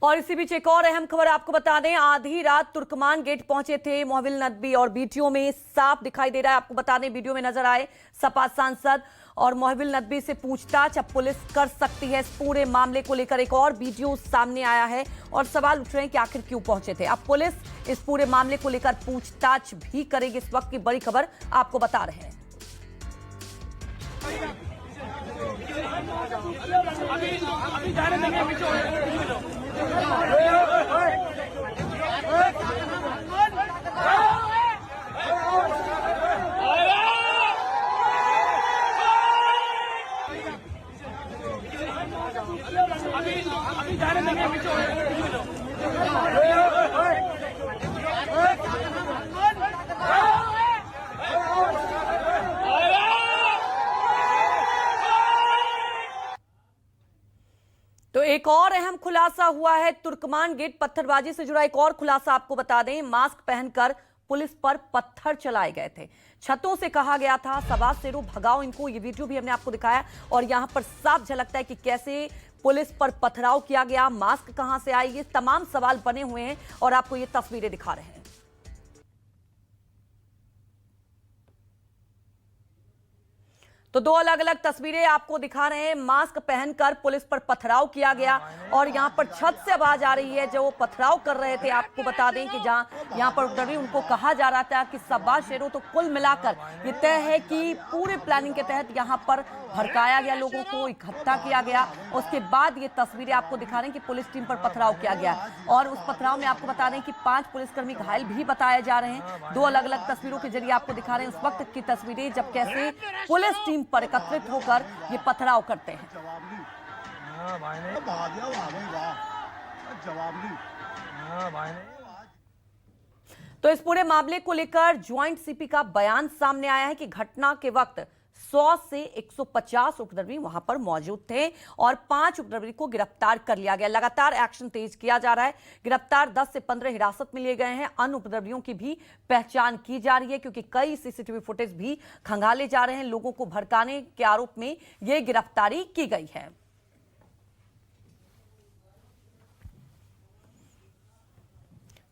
और इसी बीच एक और अहम खबर आपको बता दें, आधी रात तुर्कमान गेट पहुंचे थे मोहविल नदवी और वीडियो में साफ दिखाई दे रहा है। आपको बता दें, वीडियो में नजर आए सपा सांसद और मोहविल नदवी से पूछताछ अब पुलिस कर सकती है। इस पूरे मामले को लेकर एक और वीडियो सामने आया है और सवाल उठ रहे हैं कि आखिर क्यों पहुंचे थे। अब पुलिस इस पूरे मामले को लेकर पूछताछ भी करेगी। इस वक्त की बड़ी खबर आपको बता रहे हैं। अभी जाने देंगे। तो एक और अहम खुलासा हुआ है। तुर्कमान गेट पत्थरबाजी से जुड़ा एक और खुलासा आपको बता दें। मास्क पहनकर पुलिस पर पत्थर चलाए गए थे। छतों से कहा गया था सवार शेरों भगाओ इनको। ये वीडियो भी हमने आपको दिखाया और यहां पर साफ झलकता है कि कैसे पुलिस पर पथराव किया गया। मास्क कहां से आए, ये तमाम सवाल बने हुए हैं और आपको ये तस्वीरें दिखा रहे हैं। तो दो अलग अलग तस्वीरें आपको दिखा रहे हैं। मास्क पहनकर पुलिस पर पथराव किया गया और यहां पर छत से आवाज आ रही है जो पथराव कर रहे थे। आपको बता दें कि जहां यहां पर उतरी उनको कहा जा रहा था कि सब्बा शेरों। तो कुल मिलाकर ये तय है कि पूरे प्लानिंग के तहत यहां पर भड़काया गया, लोगों को इकट्ठा किया गया। उसके बाद ये तस्वीरें आपको दिखा रहे हैं कि पुलिस टीम पर पथराव किया गया और उस पथराव में आपको बता दें कि 5 पुलिसकर्मी घायल भी बताए जा रहे हैं। दो अलग अलग तस्वीरों के जरिए आपको दिखा रहे हैं उस वक्त की तस्वीरें जब कैसे पुलिस टीम पर एकत्रित होकर ये पथराव करते हैं। तो इस पूरे मामले को लेकर ज्वाइंट सीपी का बयान सामने आया है कि घटना के वक्त 100 से 150 उपद्रवी वहां पर मौजूद थे और 5 उपद्रवी को गिरफ्तार कर लिया गया। लगातार एक्शन तेज किया जा रहा है। गिरफ्तार 10 से 15 हिरासत में लिए गए हैं। अन्य उपद्रवियों की भी पहचान की जा रही है क्योंकि कई सीसीटीवी फुटेज भी खंगाले जा रहे हैं। लोगों को भड़काने के आरोप में यह गिरफ्तारी की गई है।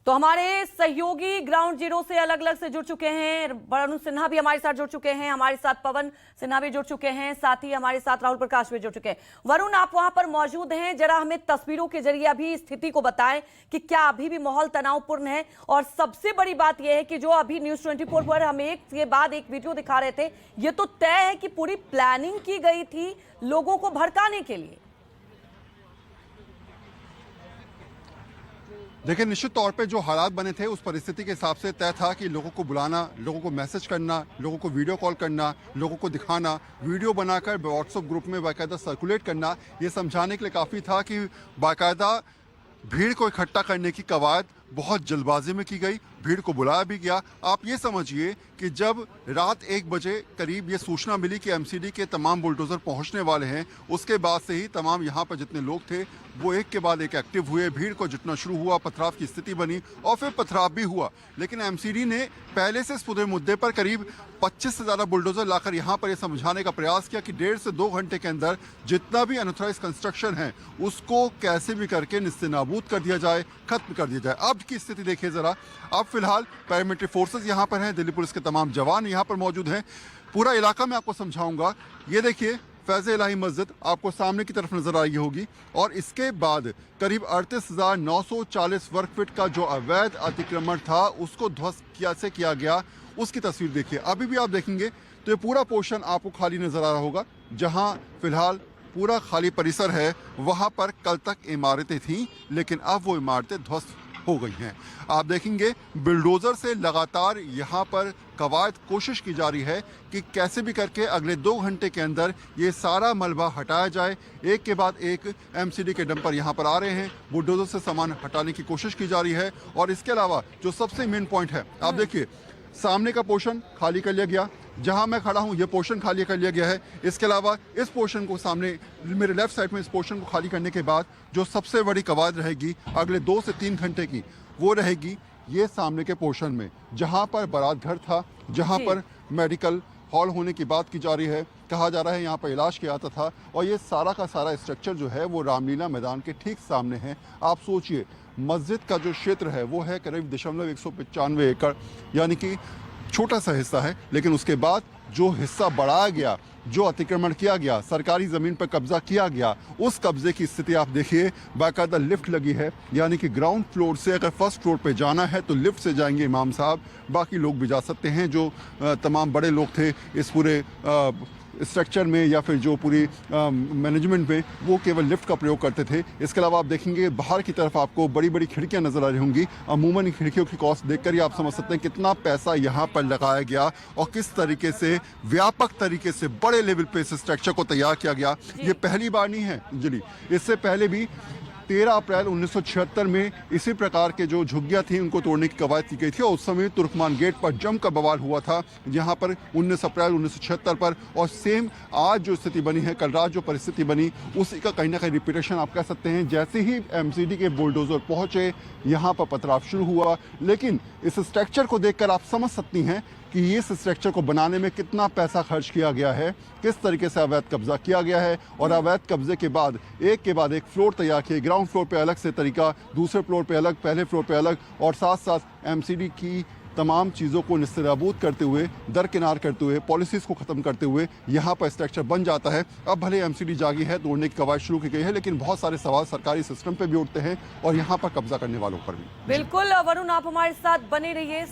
तो हमारे सहयोगी ग्राउंड जीरो से अलग अलग से जुड़ चुके हैं। वरुण सिन्हा भी हमारे साथ जुड़ चुके हैं, हमारे साथ पवन सिन्हा भी जुड़ चुके हैं, साथ ही हमारे साथ राहुल प्रकाश भी जुड़ चुके हैं। वरुण, आप वहां पर मौजूद हैं, जरा हमें तस्वीरों के जरिए अभी स्थिति को बताएं कि क्या अभी भी माहौल तनावपूर्ण है। और सबसे बड़ी बात यह है कि जो अभी न्यूज 24 पर हम एक के बाद एक वीडियो दिखा रहे थे, ये तो तय है कि पूरी प्लानिंग की गई थी लोगों को भड़काने के लिए। देखिए, निश्चित तौर पे जो हालात बने थे उस परिस्थिति के हिसाब से तय था कि लोगों को बुलाना, लोगों को मैसेज करना, लोगों को वीडियो कॉल करना, लोगों को दिखाना, वीडियो बनाकर व्हाट्सएप ग्रुप में बाकायदा सर्कुलेट करना, ये समझाने के लिए काफ़ी था कि बाकायदा भीड़ को इकट्ठा करने की कवायद बहुत जल्दबाजी में की गई। भीड़ को बुलाया भी गया। आप ये समझिए कि जब रात 1 बजे करीब ये सूचना मिली कि एमसीडी के तमाम बुलडोज़र पहुंचने वाले हैं, उसके बाद से ही तमाम यहाँ पर जितने लोग थे वो एक के बाद एक एक्टिव हुए। भीड़ को जितना शुरू हुआ, पथराव की स्थिति बनी और फिर पथराव भी हुआ। लेकिन एमसीडी ने पहले से इस पूरे मुद्दे पर करीब 25 से ज़्यादा बुलडोज़र लाकर यहाँ पर ये समझाने का प्रयास किया कि 1.5 से 2 घंटे के अंदर जितना भी अनऑथराइज कंस्ट्रक्शन है उसको कैसे भी करके निस्तेनाबूद कर दिया जाए, खत्म कर दिया जाए। अब की स्थिति देखिए ज़रा। अब फिलहाल पैरामिलिट्री फोर्सेस यहाँ पर हैं, दिल्ली पुलिस के तमाम जवान यहाँ पर मौजूद हैं। पूरा इलाका मैं आपको समझाऊंगा। ये देखिए, फैज़ इलाही मस्जिद आपको सामने की तरफ नजर आई होगी और इसके बाद करीब 38,940 वर्ग फीट का जो अवैध अतिक्रमण था उसको ध्वस्त कैसे किया गया उसकी तस्वीर देखिए। अभी भी आप देखेंगे तो ये पूरा पोर्शन आपको खाली नजर आ रहा होगा। जहां फिलहाल पूरा खाली परिसर है वहां पर कल तक इमारतें थीं, लेकिन अब वो इमारतें ध्वस्त हो गई हैं। आप देखेंगे बिल्डोजर से लगातार यहाँ पर कवायद कोशिश की जा रही है कि कैसे भी करके अगले 2 घंटे के अंदर ये सारा मलबा हटाया जाए। एक के बाद एक एमसीडी के डंपर यहाँ पर आ रहे हैं, बुलडोजर से सामान हटाने की कोशिश की जा रही है। और इसके अलावा जो सबसे मेन पॉइंट है, आप देखिए सामने का पोर्शन खाली कर लिया गया, जहां मैं खड़ा हूं ये पोर्शन खाली कर लिया गया है। इसके अलावा इस पोर्शन को सामने मेरे लेफ्ट साइड में इस पोर्शन को खाली करने के बाद जो सबसे बड़ी कवायद रहेगी अगले 2 से 3 घंटे की, वो रहेगी ये सामने के पोर्शन में, जहां पर बारात घर था, जहां पर मेडिकल हॉल होने की बात की जा रही है। कहा जा रहा है यहाँ पर इलाज किया जाता था और ये सारा का सारा स्ट्रक्चर जो है वो रामलीला मैदान के ठीक सामने है। आप सोचिए, मस्जिद का जो क्षेत्र है वो है करीब 195 एकड़, यानी कि छोटा सा हिस्सा है। लेकिन उसके बाद जो हिस्सा बढ़ाया गया, जो अतिक्रमण किया गया, सरकारी ज़मीन पर कब्जा किया गया, उस कब्जे की स्थिति आप देखिए। बाकायदा लिफ्ट लगी है, यानी कि ग्राउंड फ्लोर से अगर फर्स्ट फ्लोर पे जाना है तो लिफ्ट से जाएंगे इमाम साहब, बाकी लोग भी जा सकते हैं। जो तमाम बड़े लोग थे इस पूरे स्ट्रक्चर में या फिर जो पूरी मैनेजमेंट में, वो केवल लिफ्ट का प्रयोग करते थे। इसके अलावा आप देखेंगे बाहर की तरफ आपको बड़ी बड़ी खिड़कियां नजर आ रही होंगी। अमूमन इन खिड़कियों की कॉस्ट देखकर ही आप समझ सकते हैं कितना पैसा यहाँ पर लगाया गया और किस तरीके से व्यापक तरीके से बड़े लेवल पे इस स्ट्रक्चर को तैयार किया गया। ये पहली बार नहीं है अंजलि, इससे पहले भी 13 अप्रैल 1976 में इसी प्रकार के जो झुग्गियां थी उनको तोड़ने की कवायद की गई थी और उस समय तुर्कमान गेट पर जमकर बवाल हुआ था यहाँ पर 19 अप्रैल 1976 पर। और सेम आज जो स्थिति बनी है, कल रात जो परिस्थिति बनी, उसी का कहीं ना कहीं रिपीटेशन आप कह सकते हैं। जैसे ही एमसीडी के बुलडोजर पहुंचे यहाँ पर पथराव शुरू हुआ। लेकिन इस स्ट्रक्चर को देखकर आप समझ सकती हैं कि इस स्ट्रक्चर को बनाने में कितना पैसा खर्च किया गया है, किस तरीके से अवैध कब्जा किया गया है। और अवैध कब्जे के बाद एक फ्लोर तैयार किए, ग्राउंड फ्लोर पे अलग से तरीका, दूसरे फ्लोर पे अलग, पहले फ्लोर पे अलग, और साथ साथ एमसीडी की तमाम चीज़ों को निस्तेनाबूद करते हुए, दरकिनार करते हुए, पॉलिसीज़ को ख़त्म करते हुए यहाँ पर स्ट्रक्चर बन जाता है। अब भले एमसीडी जागी है, तोड़ने की कवायद शुरू की गई है, लेकिन बहुत सारे सवाल सरकारी सिस्टम पे भी उठते हैं और यहाँ पर कब्जा करने वालों पर भी। बिल्कुल वरुण, आप हमारे साथ बने रहिए।